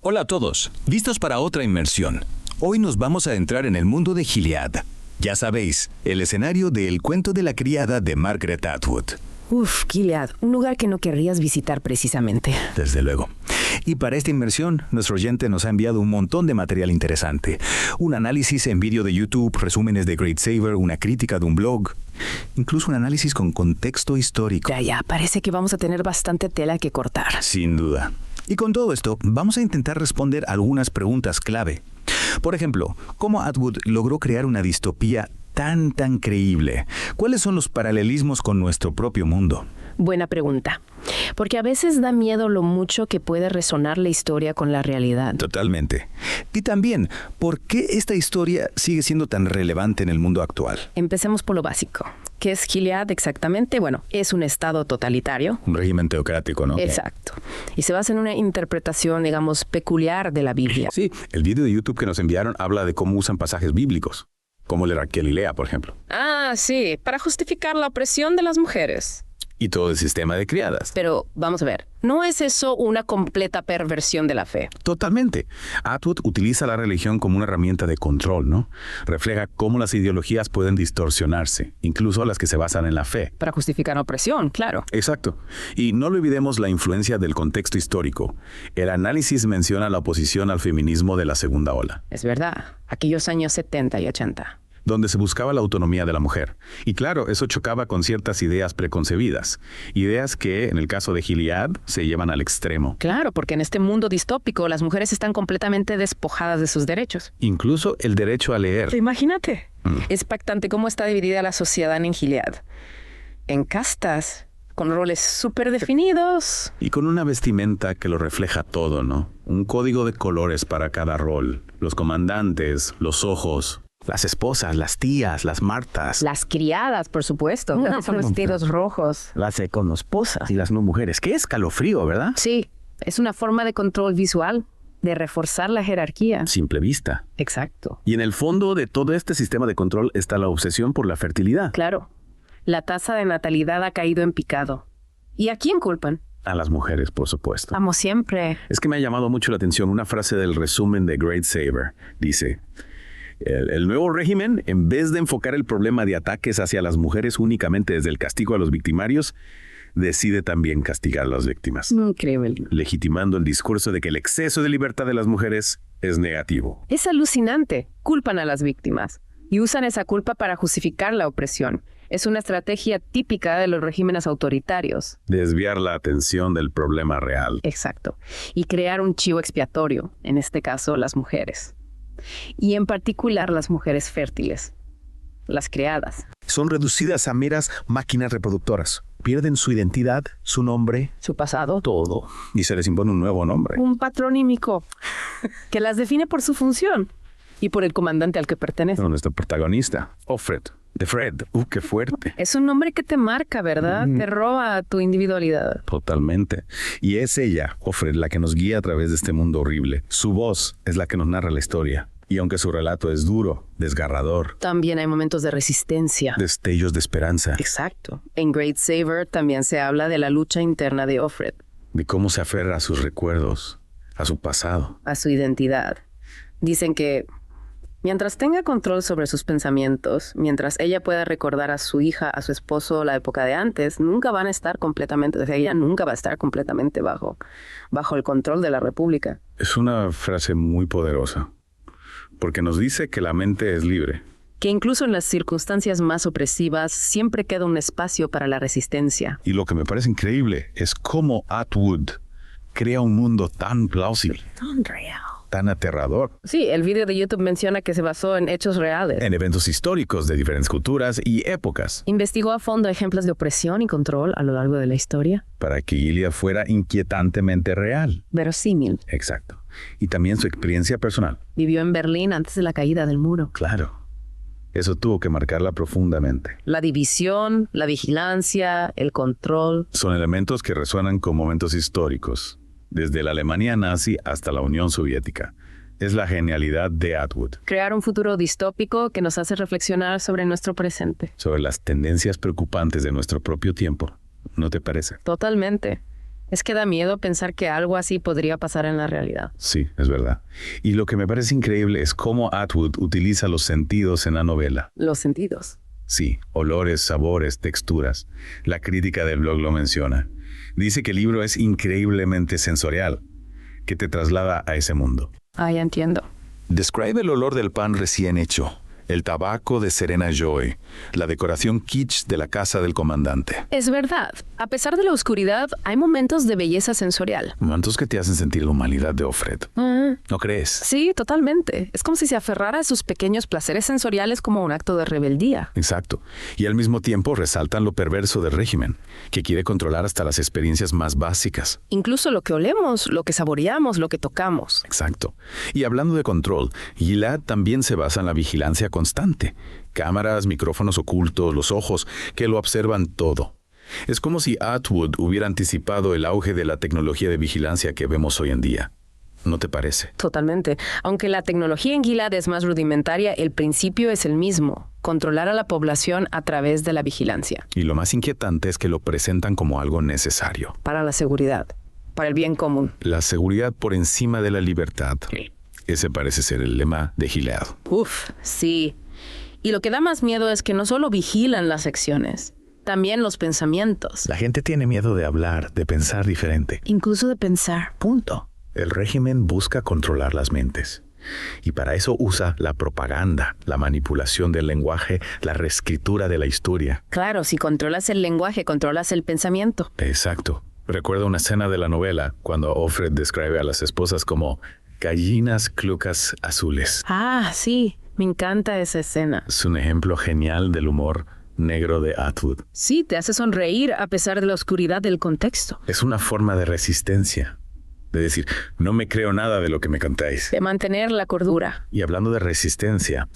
Hola a todos, ¿listos para otra inmersión? Hoy nos vamos a entrar en el mundo de Gilead. Ya sabéis, el escenario de El cuento de la criada de Margaret Atwood. Uf, Gilead, un lugar que no querrías visitar precisamente. Desde luego. Y para esta inmersión, nuestro oyente nos ha enviado un montón de material interesante. Un análisis en vídeo de YouTube, resúmenes de Great Saver, una crítica de un blog, incluso un análisis con contexto histórico. Ya, parece que vamos a tener bastante tela que cortar. Sin duda. Y con todo esto, vamos a intentar responder algunas preguntas clave. Por ejemplo, ¿cómo Atwood logró crear una distopía tan creíble? ¿Cuáles son los paralelismos con nuestro propio mundo? Buena pregunta. Porque a veces da miedo lo mucho que puede resonar la historia con la realidad. Totalmente. Y también, ¿por qué esta historia sigue siendo tan relevante en el mundo actual? Empecemos por lo básico. ¿Qué es Gilead exactamente? Bueno, es un estado totalitario. Un régimen teocrático, ¿no? Exacto. Y se basa en una interpretación, digamos, peculiar de la Biblia. Sí, el video de YouTube que nos enviaron habla de cómo usan pasajes bíblicos, como el de Raquel y Lea, por ejemplo. Ah, sí, para justificar la opresión de las mujeres. Y todo el sistema de criadas. Pero vamos a ver, ¿no es eso una completa perversión de la fe? Totalmente. Atwood utiliza la religión como una herramienta de control, ¿no? Refleja cómo las ideologías pueden distorsionarse, incluso las que se basan en la fe. Para justificar la opresión, claro. Exacto. Y no olvidemos la influencia del contexto histórico. El análisis menciona la oposición al feminismo de la segunda ola. Es verdad, aquellos años 70 y 80. Donde se buscaba la autonomía de la mujer. Y claro, eso chocaba con ciertas ideas preconcebidas. Ideas que, en el caso de Gilead, se llevan al extremo. Claro, porque en este mundo distópico las mujeres están completamente despojadas de sus derechos. Incluso el derecho a leer. Imagínate. Es impactante cómo está dividida la sociedad en Gilead. En castas, con roles súper definidos. Y con una vestimenta que lo refleja todo, ¿no? Un código de colores para cada rol. Los comandantes, los ojos, las esposas, las tías, las Martas. Las criadas, por supuesto. Son vestidos rojos. Las econosposas y las no mujeres. Qué escalofrío, ¿verdad? Sí, es una forma de control visual, de reforzar la jerarquía. Simple vista. Exacto. Y en el fondo de todo este sistema de control está la obsesión por la fertilidad. Claro. La tasa de natalidad ha caído en picado. ¿Y a quién culpan? A las mujeres, por supuesto. Como siempre. Es que me ha llamado mucho la atención una frase del resumen de Great Saver. Dice: El nuevo régimen, en vez de enfocar el problema de ataques hacia las mujeres únicamente desde el castigo a los victimarios, decide también castigar a las víctimas. Increíble. Legitimando el discurso de que el exceso de libertad de las mujeres es negativo. Es alucinante. Culpan a las víctimas y usan esa culpa para justificar la opresión. Es una estrategia típica de los regímenes autoritarios. Desviar la atención del problema real. Exacto. Y crear un chivo expiatorio, en este caso las mujeres. Y en particular las mujeres fértiles, las criadas. Son reducidas a meras máquinas reproductoras. Pierden su identidad, su nombre, Su pasado. todo. Y se les impone un nuevo nombre. Un patronímico que las define por su función y por el comandante al que pertenece. Nuestro protagonista, Offred, de Fred. ¡Qué fuerte! Es un nombre que te marca, ¿verdad? Te roba tu individualidad. Totalmente. Y es ella, Offred, la que nos guía a través de este mundo horrible. Su voz es la que nos narra la historia. Y aunque su relato es duro, desgarrador, También hay momentos de resistencia. destellos de esperanza, Exacto. En Great Saver también se habla de la lucha interna de Offred, de cómo se aferra a sus recuerdos, a su pasado. a su identidad. Dicen que mientras tenga control sobre sus pensamientos, mientras ella pueda recordar a su hija, a su esposo, la época de antes, nunca van a estar completamente, o sea, ella nunca va a estar completamente bajo el control de la República. Es una frase muy poderosa, porque nos dice que la mente es libre. Que incluso en las circunstancias más opresivas siempre queda un espacio para la resistencia. Y lo que me parece increíble es cómo Atwood crea un mundo tan plausible, tan aterrador, Sí, el video de YouTube menciona que se basó en hechos reales. en eventos históricos de diferentes culturas y épocas, Investigó a fondo ejemplos de opresión y control a lo largo de la historia. para que Gilead fuera inquietantemente real. Verosímil. Exacto. Y también su experiencia personal. Vivió en Berlín antes de la caída del muro. Claro. Eso tuvo que marcarla profundamente. La división, la vigilancia, el control. Son elementos que resuenan con momentos históricos, desde la Alemania nazi hasta la Unión Soviética. Es la genialidad de Atwood, Crear un futuro distópico que nos hace reflexionar sobre nuestro presente. sobre las tendencias preocupantes de nuestro propio tiempo. ¿No te parece? Totalmente. Es que da miedo pensar que algo así podría pasar en la realidad. Sí, es verdad. Y lo que me parece increíble es cómo Atwood utiliza los sentidos en la novela. Los sentidos. Sí, olores, sabores, texturas. La crítica del blog lo menciona. Dice que el libro es increíblemente sensorial, que te traslada a ese mundo. Ah, ya entiendo. Describe el olor del pan recién hecho, el tabaco de Serena Joy, la decoración kitsch de la casa del comandante. Es verdad. A pesar de la oscuridad, hay momentos de belleza sensorial. Momentos que te hacen sentir la humanidad de Offred. ¿No crees? Sí, totalmente. Es como si se aferrara a sus pequeños placeres sensoriales como un acto de rebeldía. Exacto. Y al mismo tiempo resaltan lo perverso del régimen, que quiere controlar hasta las experiencias más básicas. Incluso lo que olemos, lo que saboreamos, lo que tocamos. Exacto. Y hablando de control, Gilad también se basa en la vigilancia constante. Cámaras, micrófonos ocultos, los ojos, que lo observan todo. Es como si Atwood hubiera anticipado el auge de la tecnología de vigilancia que vemos hoy en día. ¿No te parece? Totalmente. Aunque la tecnología en Gilad es más rudimentaria, el principio es el mismo: controlar a la población a través de la vigilancia. Y lo más inquietante es que lo presentan como algo necesario. Para la seguridad, para el bien común. La seguridad por encima de la libertad. Ese parece ser el lema de Gilad. Uf, sí. Y lo que da más miedo es que no solo vigilan las acciones, también los pensamientos. La gente tiene miedo de hablar, de pensar diferente. Incluso de pensar. Punto. El régimen busca controlar las mentes. Y para eso usa la propaganda, la manipulación del lenguaje, la reescritura de la historia. Claro, si controlas el lenguaje, controlas el pensamiento. Exacto. Recuerdo una escena de la novela cuando Offred describe a las esposas como gallinas clucas azules. Ah, sí. Me encanta esa escena. Es un ejemplo genial del humor negro de Atwood. Sí, te hace sonreír a pesar de la oscuridad del contexto. Es una forma de resistencia. De decir, no me creo nada de lo que me contáis. De mantener la cordura. Y hablando de resistencia,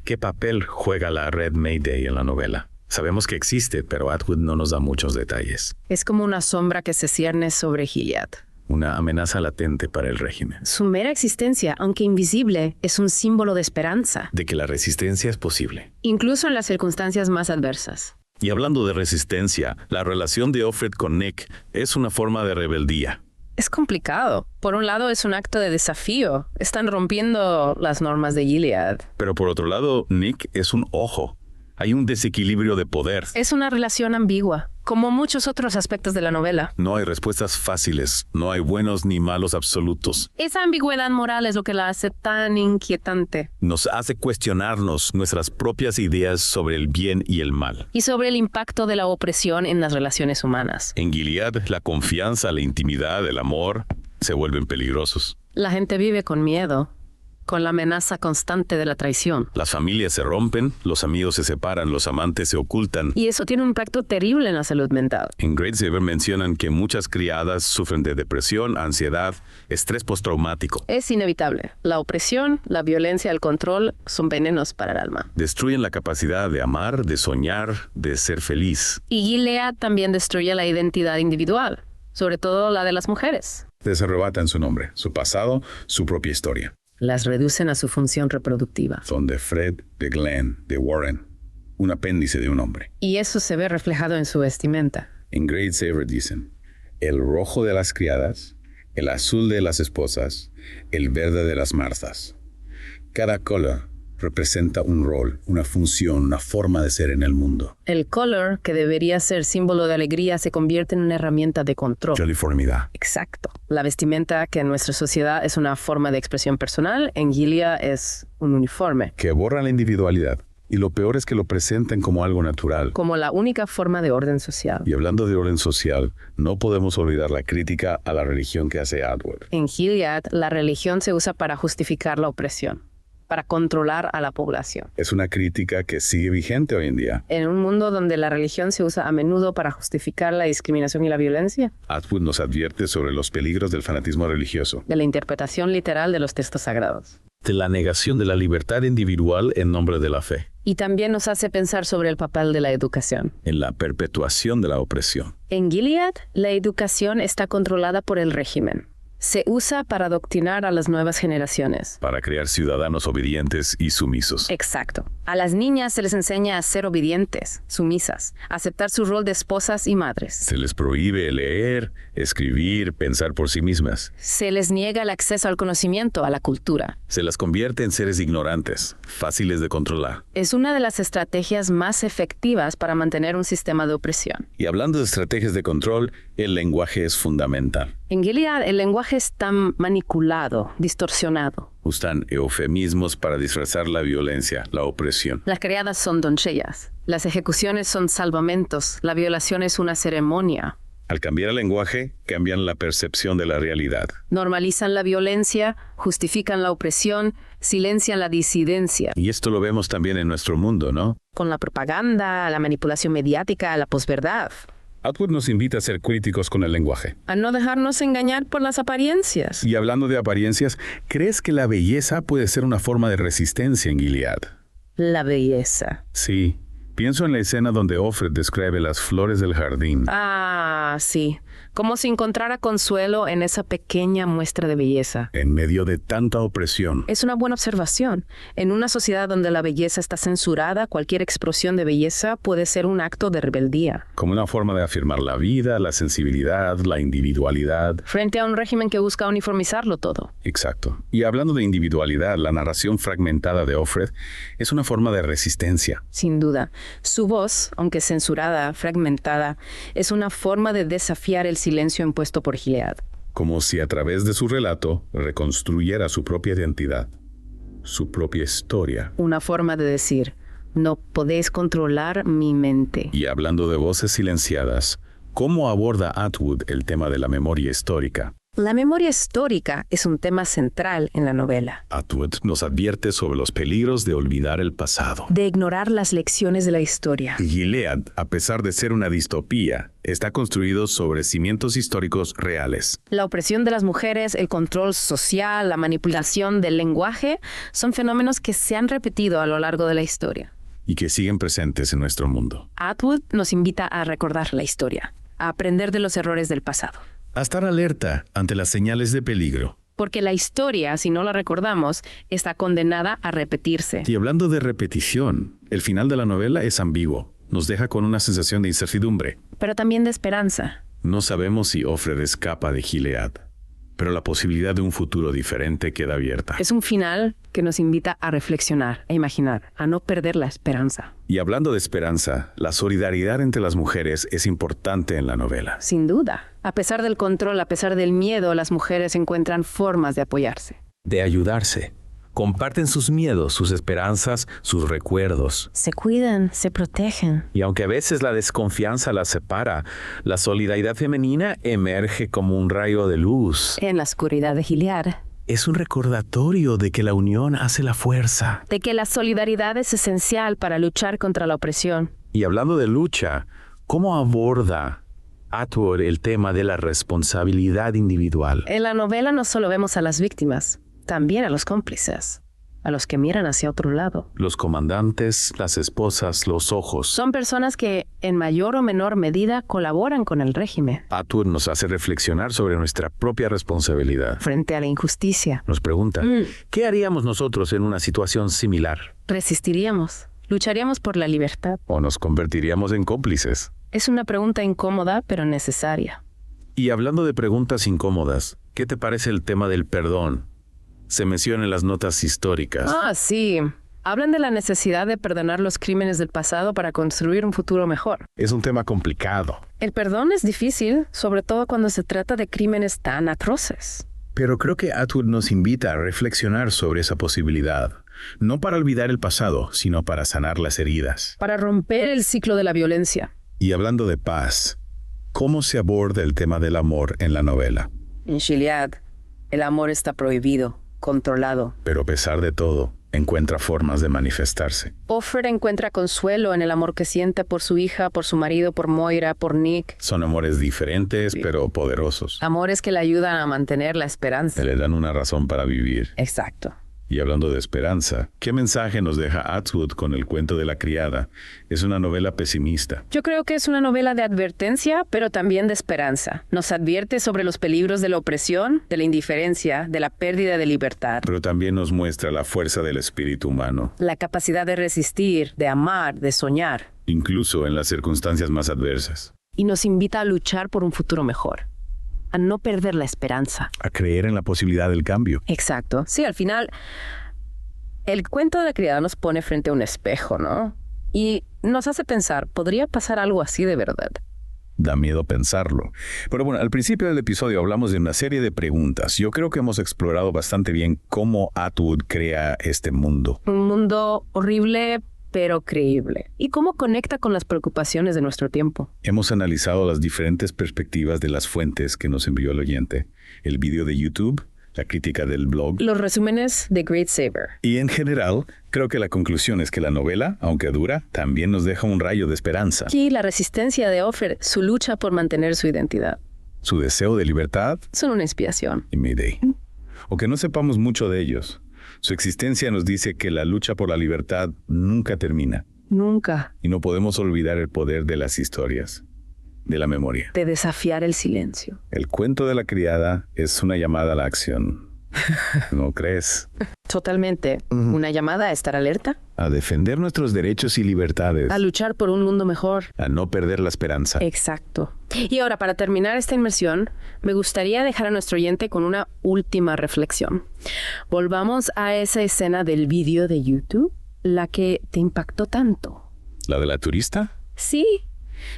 ¿qué papel juega la Red Mayday en la novela? Sabemos que existe, pero Atwood no nos da muchos detalles. Es como una sombra que se cierne sobre Gilead. Una amenaza latente para el régimen. Su mera existencia, aunque invisible, es un símbolo de esperanza. De que la resistencia es posible. Incluso en las circunstancias más adversas. Y hablando de resistencia, la relación de Offred con Nick es una forma de rebeldía. Es complicado. Por un lado es un acto de desafío. Están rompiendo las normas de Gilead. Pero por otro lado, Nick es un ojo. Hay un desequilibrio de poder. Es una relación ambigua, como muchos otros aspectos de la novela. No hay respuestas fáciles, no hay buenos ni malos absolutos. Esa ambigüedad moral es lo que la hace tan inquietante. Nos hace cuestionarnos nuestras propias ideas sobre el bien y el mal. Y sobre el impacto de la opresión en las relaciones humanas. En Gilead, la confianza, la intimidad, el amor se vuelven peligrosos. La gente vive con miedo, con la amenaza constante de la traición. Las familias se rompen, los amigos se separan, los amantes se ocultan. Y eso tiene un impacto terrible en la salud mental. En Great Saber mencionan que muchas criadas sufren de depresión, ansiedad, estrés postraumático. Es inevitable. La opresión, la violencia, el control son venenos para el alma. Destruyen la capacidad de amar, de soñar, de ser feliz. Y Gilead también destruye la identidad individual, sobre todo la de las mujeres. Les arrebatan su nombre, su pasado, su propia historia. Las reducen a su función reproductiva. Son de Fred, de Glenn, de Warren, un apéndice de un hombre. Y eso se ve reflejado en su vestimenta. En Great Saber dicen, el rojo de las criadas, el azul de las esposas, el verde de las marzas. Cada color representa un rol, una función, una forma de ser en el mundo. El color, que debería ser símbolo de alegría, se convierte en una herramienta de control. La uniformidad. Exacto. La vestimenta, que en nuestra sociedad es una forma de expresión personal, en Gilead es un uniforme. Que borra la individualidad. Y lo peor es que lo presentan como algo natural. Como la única forma de orden social. Y hablando de orden social, no podemos olvidar la crítica a la religión que hace Atwood. En Gilead, la religión se usa para justificar la opresión, para controlar a la población. Es una crítica que sigue vigente hoy en día. En un mundo donde la religión se usa a menudo para justificar la discriminación y la violencia. Atwood nos advierte sobre los peligros del fanatismo religioso. De la interpretación literal de los textos sagrados. De la negación de la libertad individual en nombre de la fe. Y también nos hace pensar sobre el papel de la educación. En la perpetuación de la opresión. En Gilead, la educación está controlada por el régimen. Se usa para adoctrinar a las nuevas generaciones. Para crear ciudadanos obedientes y sumisos. Exacto. A las niñas se les enseña a ser obedientes, sumisas, a aceptar su rol de esposas y madres. Se les prohíbe leer, escribir, pensar por sí mismas. Se les niega el acceso al conocimiento, a la cultura. Se las convierte en seres ignorantes, fáciles de controlar. Es una de las estrategias más efectivas para mantener un sistema de opresión. Y hablando de estrategias de control, el lenguaje es fundamental. En Gilead, el lenguaje está manipulado, distorsionado. Usan eufemismos para disfrazar la violencia, la opresión. Las criadas son doncellas. Las ejecuciones son salvamentos. La violación es una ceremonia. Al cambiar el lenguaje, cambian la percepción de la realidad. Normalizan la violencia, justifican la opresión, silencian la disidencia. Y esto lo vemos también en nuestro mundo, ¿no? Con la propaganda, la manipulación mediática, la posverdad. Atwood nos invita a ser críticos con el lenguaje. A no dejarnos engañar por las apariencias. Y hablando de apariencias, ¿crees que la belleza puede ser una forma de resistencia en Gilead? La belleza. Sí. Pienso en la escena donde Offred describe las flores del jardín. Ah, sí. Como si encontrara consuelo en esa pequeña muestra de belleza. En medio de tanta opresión. Es una buena observación. En una sociedad donde la belleza está censurada, cualquier expresión de belleza puede ser un acto de rebeldía. Como una forma de afirmar la vida, la sensibilidad, la individualidad. Frente a un régimen que busca uniformizarlo todo. Exacto. Y hablando de individualidad, la narración fragmentada de Offred es una forma de resistencia. Sin duda. Su voz, aunque censurada, fragmentada, es una forma de desafiar el silencio impuesto por Gilead. Como si a través de su relato reconstruyera su propia identidad, su propia historia. Una forma de decir, no podéis controlar mi mente. Y hablando de voces silenciadas, ¿cómo aborda Atwood el tema de la memoria histórica? La memoria histórica es un tema central en la novela. Atwood nos advierte sobre los peligros de olvidar el pasado. De ignorar las lecciones de la historia. Y Gilead, a pesar de ser una distopía, está construido sobre cimientos históricos reales. La opresión de las mujeres, el control social, la manipulación del lenguaje, son fenómenos que se han repetido a lo largo de la historia. Y que siguen presentes en nuestro mundo. Atwood nos invita a recordar la historia, a aprender de los errores del pasado. A estar alerta ante las señales de peligro. Porque la historia, si no la recordamos, está condenada a repetirse. Y hablando de repetición, el final de la novela es ambiguo. Nos deja con una sensación de incertidumbre. Pero también de esperanza. No sabemos si Offred escapa de Gilead, pero la posibilidad de un futuro diferente queda abierta. Es un final que nos invita a reflexionar, a imaginar, a no perder la esperanza. Y hablando de esperanza, la solidaridad entre las mujeres es importante en la novela. Sin duda. A pesar del control, a pesar del miedo, las mujeres encuentran formas de apoyarse. De ayudarse. Comparten sus miedos, sus esperanzas, sus recuerdos. Se cuidan, se protegen. Y aunque a veces la desconfianza las separa, la solidaridad femenina emerge como un rayo de luz. En la oscuridad de Gilead. Es un recordatorio de que la unión hace la fuerza. De que la solidaridad es esencial para luchar contra la opresión. Y hablando de lucha, ¿cómo aborda Atwood el tema de la responsabilidad individual? En la novela no solo vemos a las víctimas, también a los cómplices, a los que miran hacia otro lado. Los comandantes, las esposas, los ojos. Son personas que, en mayor o menor medida, colaboran con el régimen. Atwood nos hace reflexionar sobre nuestra propia responsabilidad. Frente a la injusticia. Nos pregunta, ¿qué haríamos nosotros en una situación similar? Resistiríamos. Lucharíamos por la libertad. ¿O nos convertiríamos en cómplices? Es una pregunta incómoda, pero necesaria. Y hablando de preguntas incómodas, ¿qué te parece el tema del perdón? Se menciona en las notas históricas. Ah, sí. Hablan de la necesidad de perdonar los crímenes del pasado para construir un futuro mejor. Es un tema complicado. El perdón es difícil, sobre todo cuando se trata de crímenes tan atroces. Pero creo que Atwood nos invita a reflexionar sobre esa posibilidad. No para olvidar el pasado, sino para sanar las heridas. Para romper el ciclo de la violencia. Y hablando de paz, ¿cómo se aborda el tema del amor en la novela? En Gilead, el amor está prohibido, controlado. Pero a pesar de todo, encuentra formas de manifestarse. Offred encuentra consuelo en el amor que siente por su hija, por su marido, por Moira, por Nick. Son amores diferentes, pero poderosos. Amores que le ayudan a mantener la esperanza. Le dan una razón para vivir. Exacto. Y hablando de esperanza, ¿qué mensaje nos deja Atwood con El cuento de la criada? Es una novela pesimista. Yo creo que es una novela de advertencia, pero también de esperanza. Nos advierte sobre los peligros de la opresión, de la indiferencia, de la pérdida de libertad. Pero también nos muestra la fuerza del espíritu humano, La capacidad de resistir, de amar, de soñar. incluso en las circunstancias más adversas. Y nos invita a luchar por un futuro mejor. A no perder la esperanza. A creer en la posibilidad del cambio. Exacto. Sí, al final, el cuento de la criada nos pone frente a un espejo, ¿no? Y nos hace pensar, ¿podría pasar algo así de verdad? Da miedo pensarlo. Pero bueno, al principio del episodio hablamos de una serie de preguntas. Yo creo que hemos explorado bastante bien cómo Atwood crea este mundo. Un mundo horrible, pero creíble. ¿Y cómo conecta con las preocupaciones de nuestro tiempo? Hemos analizado las diferentes perspectivas de las fuentes que nos envió el oyente, el vídeo de YouTube, la crítica del blog. Los resúmenes de Great Saber. Y en general, creo que la conclusión es que la novela, aunque dura, también nos deja un rayo de esperanza. Aquí la resistencia de Offred, su lucha por mantener su identidad, Su deseo de libertad son una inspiración. y Mayday. Aunque no sepamos mucho de ellos, su existencia nos dice que la lucha por la libertad nunca termina. Nunca Y no podemos olvidar el poder de las historias, de la memoria. de desafiar el silencio. El cuento de la criada es una llamada a la acción. ¿No crees? Totalmente. Una llamada a estar alerta, A defender nuestros derechos y libertades. a luchar por un mundo mejor. A no perder la esperanza. Exacto. Y ahora, para terminar esta inmersión, me gustaría dejar a nuestro oyente con una última reflexión. Volvamos a esa escena del vídeo de YouTube, la que te impactó tanto. ¿La de la turista? Sí,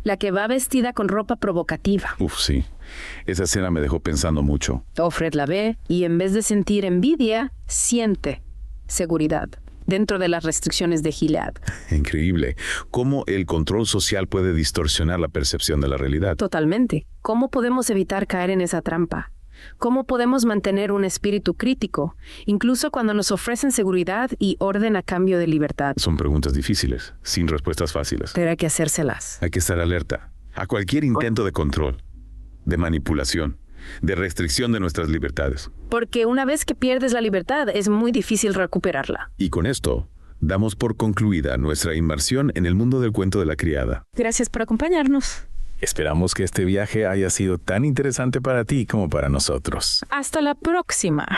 la que va vestida con ropa provocativa. Uf, sí. Esa escena me dejó pensando mucho. Offred la ve y en vez de sentir envidia, siente seguridad dentro de las restricciones de Gilead. Increíble. Cómo el control social puede distorsionar la percepción de la realidad. Totalmente. ¿Cómo podemos evitar caer en esa trampa? ¿Cómo podemos mantener un espíritu crítico, incluso cuando nos ofrecen seguridad y orden a cambio de libertad? Son preguntas difíciles, sin respuestas fáciles. Pero hay que hacérselas. Hay que estar alerta a cualquier intento de control, de manipulación, de restricción de nuestras libertades. Porque una vez que pierdes la libertad, es muy difícil recuperarla. Y con esto, damos por concluida nuestra inmersión en el mundo del cuento de la criada. Gracias por acompañarnos. Esperamos que este viaje haya sido tan interesante para ti como para nosotros. Hasta la próxima.